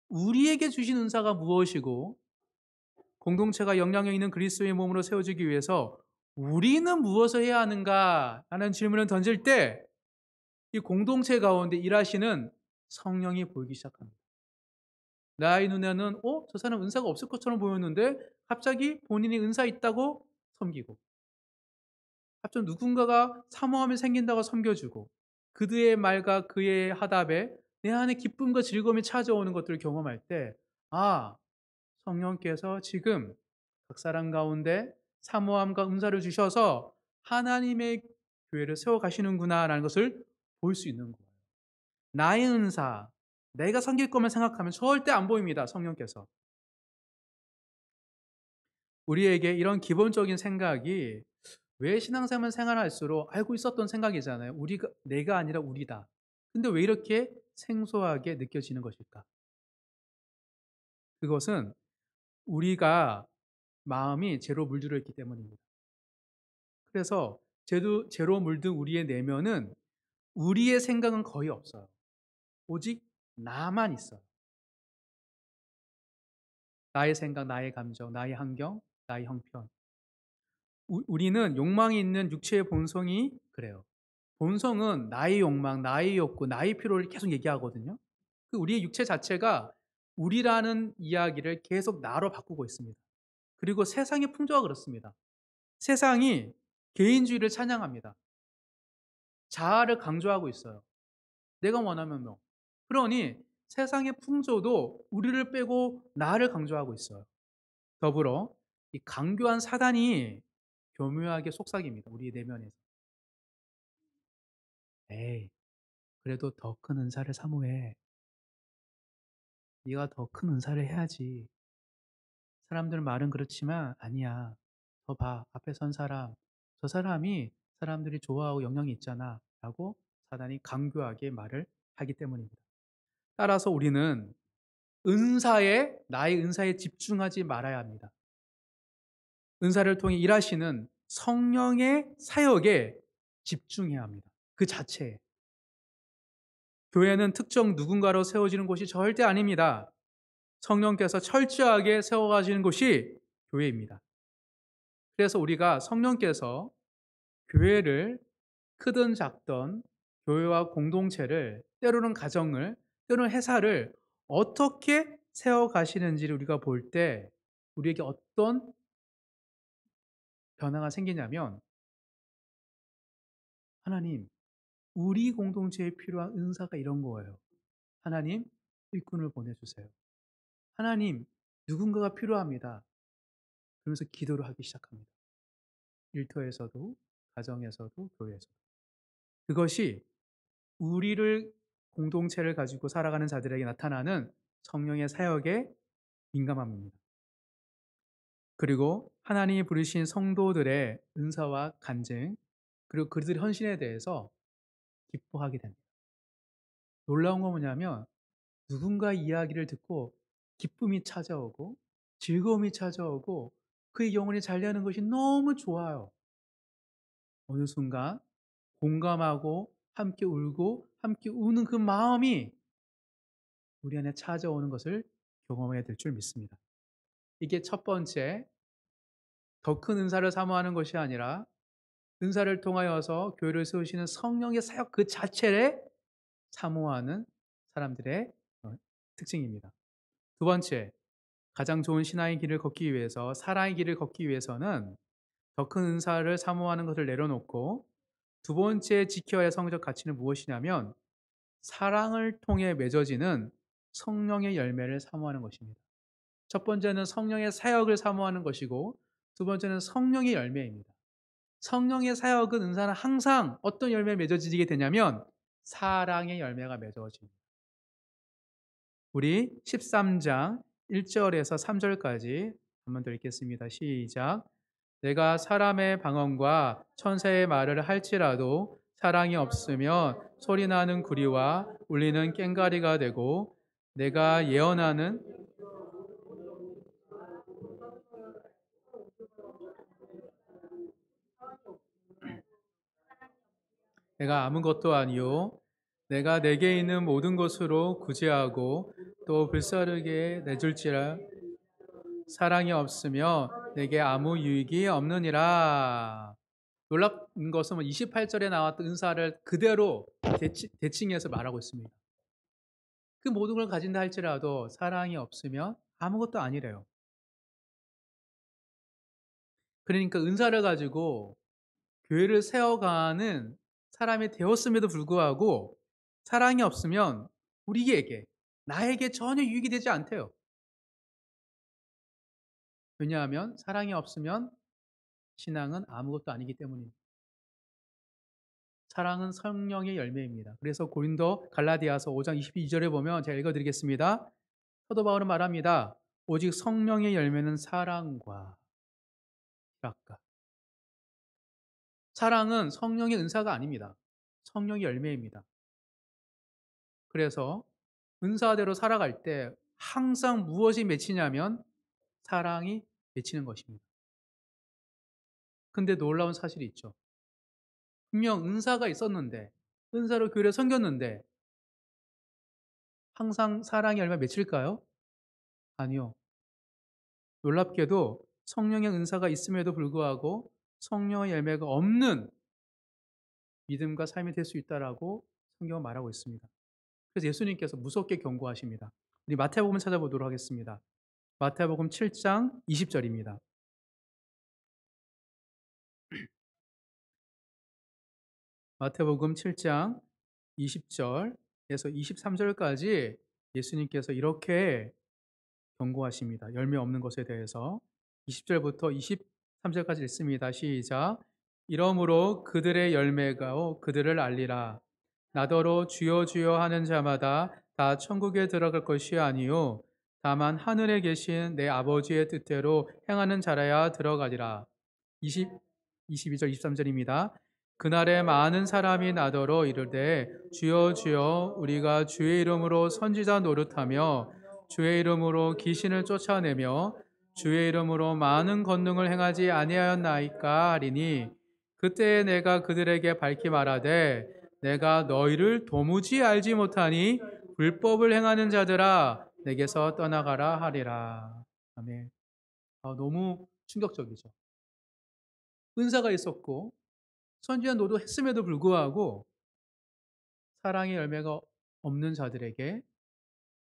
우리에게 주신 은사가 무엇이고 공동체가 영향력 있는 그리스도의 몸으로 세워지기 위해서 우리는 무엇을 해야 하는가 하는 질문을 던질 때 이 공동체 가운데 일하시는 성령이 보이기 시작합니다. 나의 눈에는 저 사람 은사가 없을 것처럼 보였는데 갑자기 본인이 은사 있다고 섬기고 갑자기 누군가가 사모함이 생긴다고 섬겨주고 그들의 말과 그의 하답에 내 안에 기쁨과 즐거움이 찾아오는 것들을 경험할 때 성령께서 지금 각 사람 가운데 사모함과 은사를 주셔서 하나님의 교회를 세워가시는구나라는 것을 볼 수 있는 거예요. 나의 은사, 내가 섬길 것만 생각하면 절대 안 보입니다. 성령께서. 우리에게 이런 기본적인 생각이 왜 신앙생활 생활할수록 알고 있었던 생각이잖아요. 우리가 내가 아니라 우리다. 근데 왜 이렇게 생소하게 느껴지는 것일까? 그것은 우리가 마음이 죄로 물들어 있기 때문입니다. 그래서 죄로 물든 우리의 내면은 우리의 생각은 거의 없어요. 오직 나만 있어요. 나의 생각, 나의 감정, 나의 환경, 나의 형편. 우리는 욕망이 있는 육체의 본성이 그래요. 본성은 나의 욕망, 나의 욕구, 나의 필요를 계속 얘기하거든요. 우리의 육체 자체가 우리라는 이야기를 계속 나로 바꾸고 있습니다. 그리고 세상의 풍조가 그렇습니다. 세상이 개인주의를 찬양합니다. 자아를 강조하고 있어요. 내가 원하면 뭐. 그러니 세상의 풍조도 우리를 빼고 나를 강조하고 있어요. 더불어 이 강교한 사단이 교묘하게 속삭입니다. 우리 내면에서. 에이, 그래도 더 큰 은사를 사모해. 네가 더 큰 은사를 해야지. 사람들 말은 그렇지만 아니야. 더 봐. 앞에 선 사람. 저 사람이 사람들이 좋아하고 영향이 있잖아. 라고 사단이 강교하게 말을 하기 때문입니다. 따라서 우리는 나의 은사에 집중하지 말아야 합니다. 은사를 통해 일하시는 성령의 사역에 집중해야 합니다. 그 자체에. 교회는 특정 누군가로 세워지는 곳이 절대 아닙니다. 성령께서 철저하게 세워가시는 곳이 교회입니다. 그래서 우리가 성령께서 교회를 크든 작든 교회와 공동체를 때로는 가정을 때로는 회사를 어떻게 세워가시는지를 우리가 볼 때 우리에게 어떤 변화가 생기냐면 하나님 우리 공동체에 필요한 은사가 이런 거예요. 하나님 일꾼을 보내주세요. 하나님 누군가가 필요합니다. 그러면서 기도를 하기 시작합니다. 일터에서도 가정에서도 교회에서도. 그것이 우리를 공동체를 가지고 살아가는 자들에게 나타나는 성령의 사역의 민감함입니다. 그리고 하나님이 부르신 성도들의 은사와 간증 그리고 그들의 헌신에 대해서 기뻐하게 됩니다. 놀라운 건 뭐냐면 누군가 이야기를 듣고 기쁨이 찾아오고 즐거움이 찾아오고 그의 영혼이 잘 되는 것이 너무 좋아요. 어느 순간 공감하고 함께 울고 함께 우는 그 마음이 우리 안에 찾아오는 것을 경험해야 될 줄 믿습니다. 이게 첫 번째, 더 큰 은사를 사모하는 것이 아니라 은사를 통하여서 교회를 세우시는 성령의 사역 그 자체를 사모하는 사람들의 특징입니다. 두 번째, 가장 좋은 신앙의 길을 걷기 위해서, 사랑의 길을 걷기 위해서는 더 큰 은사를 사모하는 것을 내려놓고 두 번째 지켜야 할 성적 가치는 무엇이냐면 사랑을 통해 맺어지는 성령의 열매를 사모하는 것입니다. 첫 번째는 성령의 사역을 사모하는 것이고 두 번째는 성령의 열매입니다. 성령의 사역은 은사는 항상 어떤 열매를 맺어지게 되냐면 사랑의 열매가 맺어집니다. 우리 13장 1절에서 3절까지 한번 더 읽겠습니다. 시작. 내가 사람의 방언과 천사의 말을 할지라도 사랑이 없으면 소리나는 구리와 울리는 꽹과리가 되고 내가 예언하는 내가 아무것도 아니요 내가 내게 있는 모든 것으로 구제하고 또 불사르게 내줄지라 사랑이 없으며 내게 아무 유익이 없느니라. 놀랍은 것은 28절에 나왔던 은사를 그대로 대칭해서 말하고 있습니다. 그 모든 걸 가진다 할지라도 사랑이 없으면 아무것도 아니래요. 그러니까 은사를 가지고 교회를 세워가는 사람이 되었음에도 불구하고 사랑이 없으면 우리에게, 나에게 전혀 유익이 되지 않대요. 왜냐하면 사랑이 없으면 신앙은 아무것도 아니기 때문입니다. 사랑은 성령의 열매입니다. 그래서 고린도 갈라디아서 5장 22절에 보면 제가 읽어드리겠습니다. 사도 바울은 말합니다. 오직 성령의 열매는 사랑과 희락과. 사랑은 성령의 은사가 아닙니다. 성령의 열매입니다. 그래서 은사대로 살아갈 때 항상 무엇이 맺히냐면 사랑이 맺히는 것입니다. 근데 놀라운 사실이 있죠. 분명 은사가 있었는데 은사로 교회를 섬겼는데 항상 사랑의 열매 맺힐까요? 아니요. 놀랍게도 성령의 은사가 있음에도 불구하고 성령의 열매가 없는 믿음과 삶이 될 수 있다라고 성경은 말하고 있습니다. 그래서 예수님께서 무섭게 경고하십니다. 우리 마태복음 찾아보도록 하겠습니다. 마태복음 7장 20절입니다. 마태복음 7장 20절에서 23절까지 예수님께서 이렇게 경고하십니다. 열매 없는 것에 대해서 20절부터 23절까지 읽습니다. 시작. 이러므로 그들의 열매가 그들을 알리라. 나더러 주여 주여 하는 자마다 다 천국에 들어갈 것이 아니요 다만 하늘에 계신 내 아버지의 뜻대로 행하는 자라야 들어가리라. 22절 23절입니다. 그날에 많은 사람이 나더러 이르되 주여 주여 우리가 주의 이름으로 선지자 노릇하며 주의 이름으로 귀신을 쫓아내며 주의 이름으로 많은 권능을 행하지 아니하였나이까 하리니 그때에 내가 그들에게 밝히 말하되 내가 너희를 도무지 알지 못하니 불법을 행하는 자들아 내게서 떠나가라 하리라. 아멘. 너무 충격적이죠. 은사가 있었고 선지자 노릇했음에도 불구하고 사랑의 열매가 없는 자들에게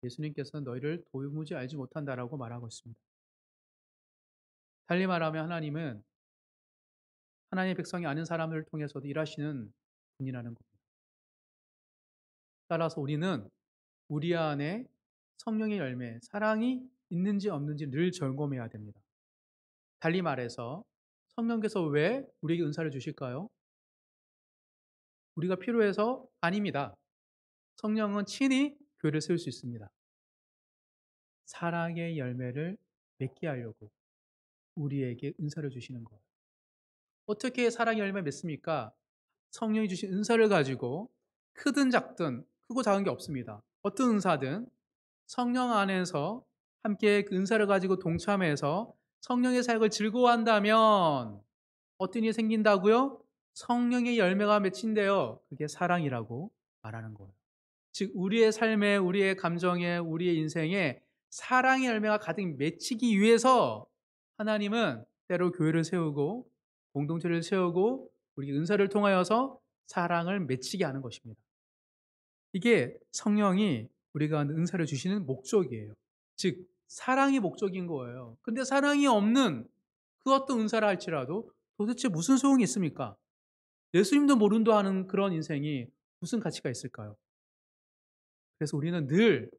예수님께서는 너희를 도무지 알지 못한다라고 말하고 있습니다. 달리 말하면 하나님은 하나님의 백성이 아는 사람들을 통해서도 일하시는 분이라는 겁니다. 따라서 우리는 우리 안에 성령의 열매, 사랑이 있는지 없는지 늘 점검해야 됩니다. 달리 말해서 성령께서 왜 우리에게 은사를 주실까요? 우리가 필요해서 아닙니다. 성령은 친히 교회를 세울 수 있습니다. 사랑의 열매를 맺게 하려고 우리에게 은사를 주시는 거예요. 어떻게 사랑의 열매를 맺습니까? 성령이 주신 은사를 가지고 크든 작든 크고 작은 게 없습니다. 어떤 은사든 성령 안에서 함께 그 은사를 가지고 동참해서 성령의 사역을 즐거워한다면 어떤 일이 생긴다고요? 성령의 열매가 맺힌대요. 그게 사랑이라고 말하는 거예요. 즉 우리의 삶에, 우리의 감정에, 우리의 인생에 사랑의 열매가 가득 맺히기 위해서 하나님은 때로 교회를 세우고 공동체를 세우고 우리 은사를 통하여서 사랑을 맺히게 하는 것입니다. 이게 성령이 우리가 은사를 주시는 목적이에요. 즉 사랑이 목적인 거예요. 근데 사랑이 없는 그 어떤 은사를 할지라도 도대체 무슨 소용이 있습니까? 예수님도 모른다 하는 그런 인생이 무슨 가치가 있을까요? 그래서 우리는 늘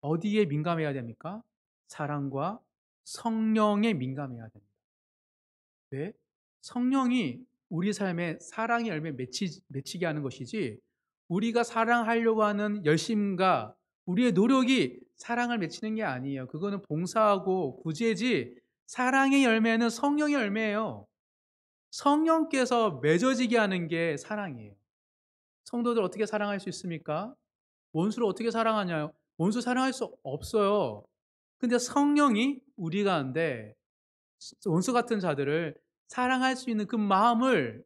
어디에 민감해야 됩니까? 사랑과 성령에 민감해야 됩니다. 왜? 성령이 우리 삶에 사랑의 열매 맺히게 하는 것이지 우리가 사랑하려고 하는 열심과 우리의 노력이 사랑을 맺히는 게 아니에요. 그거는 봉사하고 구제지 사랑의 열매는 성령의 열매예요. 성령께서 맺어지게 하는 게 사랑이에요. 성도들 어떻게 사랑할 수 있습니까? 원수를 어떻게 사랑하냐요? 원수 사랑할 수 없어요. 근데 성령이 우리 가운데 원수 같은 자들을 사랑할 수 있는 그 마음을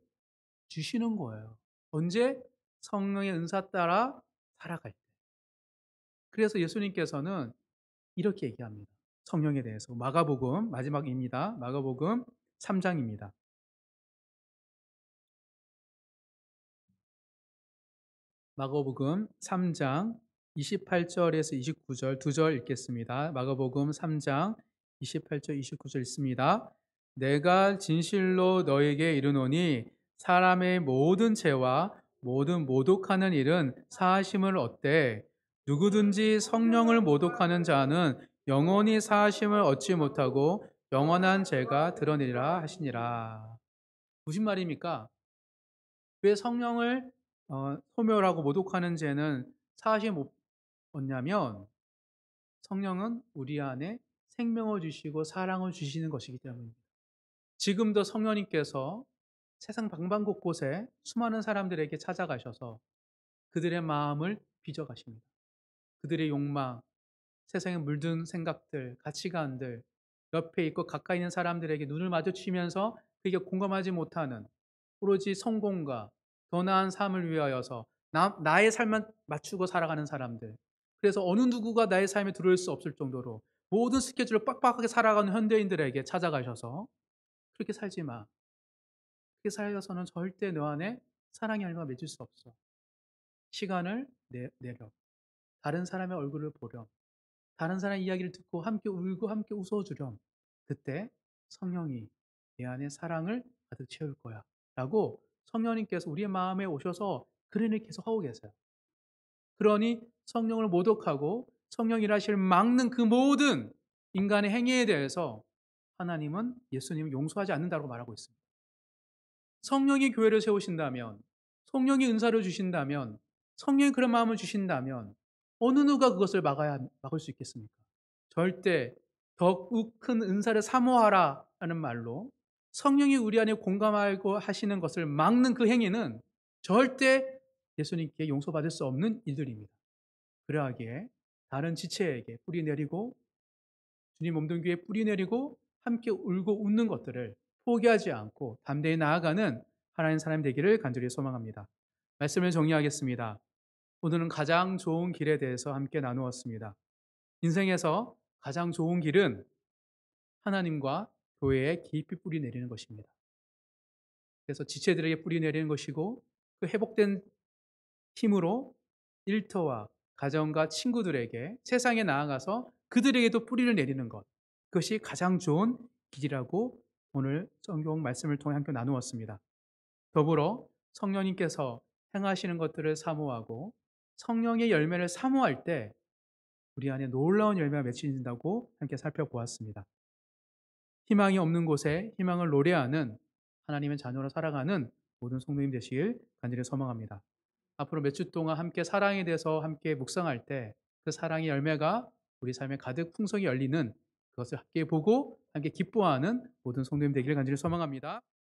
주시는 거예요. 언제? 성령의 은사 따라 살아갈 때. 그래서 예수님께서는 이렇게 얘기합니다. 성령에 대해서. 마가복음 마지막입니다. 마가복음 3장입니다. 마가복음 3장 28절에서 29절 두 절 읽겠습니다. 마가복음 3장 28절 29절 읽습니다. 내가 진실로 너에게 이르노니 사람의 모든 죄와 모든 모독하는 일은 사하심을 얻되 누구든지 성령을 모독하는 자는 영원히 사하심을 얻지 못하고 영원한 죄가 드러내리라 하시니라. 무슨 말입니까? 왜 성령을 소멸하고 모독하는 죄는 사하시 못 얻냐면 성령은 우리 안에 생명을 주시고 사랑을 주시는 것이기 때문입니다. 지금도 성령님께서 세상 방방곳곳에 수많은 사람들에게 찾아가셔서 그들의 마음을 빚어가십니다. 그들의 욕망, 세상에 물든 생각들, 가치관들, 옆에 있고 가까이 있는 사람들에게 눈을 마주치면서 그게 공감하지 못하는 오로지 성공과 더 나은 삶을 위하여서 나의 삶만 맞추고 살아가는 사람들. 그래서 어느 누구가 나의 삶에 들어올 수 없을 정도로 모든 스케줄을 빡빡하게 살아가는 현대인들에게 찾아가셔서 그렇게 살지 마. 그렇게 살아서는 절대 너 안에 사랑의 열매가 맺을 수 없어. 시간을 내려. 다른 사람의 얼굴을 보렴. 다른 사람 이야기를 듣고 함께 울고 함께 웃어주렴. 그때 성령이 내 안에 사랑을 가득 채울 거야. 라고 성령님께서 우리의 마음에 오셔서 그런 일 계속 하고 계세요. 그러니 성령을 모독하고 성령 일하시를 막는 그 모든 인간의 행위에 대해서 하나님은 예수님을 용서하지 않는다고 말하고 있습니다. 성령이 교회를 세우신다면, 성령이 은사를 주신다면, 성령이 그런 마음을 주신다면 어느 누가 그것을 막을 수 있겠습니까? 절대 더욱 큰 은사를 사모하라 라는 말로 성령이 우리 안에 공감하고 하시는 것을 막는 그 행위는 절대 예수님께 용서받을 수 없는 일들입니다. 그러하기에 다른 지체에게 뿌리 내리고 주님 몸된 교회에 뿌리 내리고 함께 울고 웃는 것들을 포기하지 않고 담대히 나아가는 하나님 사람 되기를 간절히 소망합니다. 말씀을 정리하겠습니다. 오늘은 가장 좋은 길에 대해서 함께 나누었습니다. 인생에서 가장 좋은 길은 하나님과 교회에 깊이 뿌리 내리는 것입니다. 그래서 지체들에게 뿌리 내리는 것이고 그 회복된 힘으로 일터와 가정과 친구들에게 세상에 나아가서 그들에게도 뿌리를 내리는 것. 그것이 가장 좋은 길이라고 오늘 성경 말씀을 통해 함께 나누었습니다. 더불어 성령님께서 행하시는 것들을 사모하고 성령의 열매를 사모할 때 우리 안에 놀라운 열매가 맺힌다고 함께 살펴보았습니다. 희망이 없는 곳에 희망을 노래하는 하나님의 자녀로 살아가는 모든 성도님 되시길 간절히 소망합니다. 앞으로 몇 주 동안 함께 사랑에 대해서 함께 묵상할 때 그 사랑의 열매가 우리 삶에 가득 풍성히 열리는 그것을 함께 보고 함께 기뻐하는 모든 성도님 되기를 간절히 소망합니다.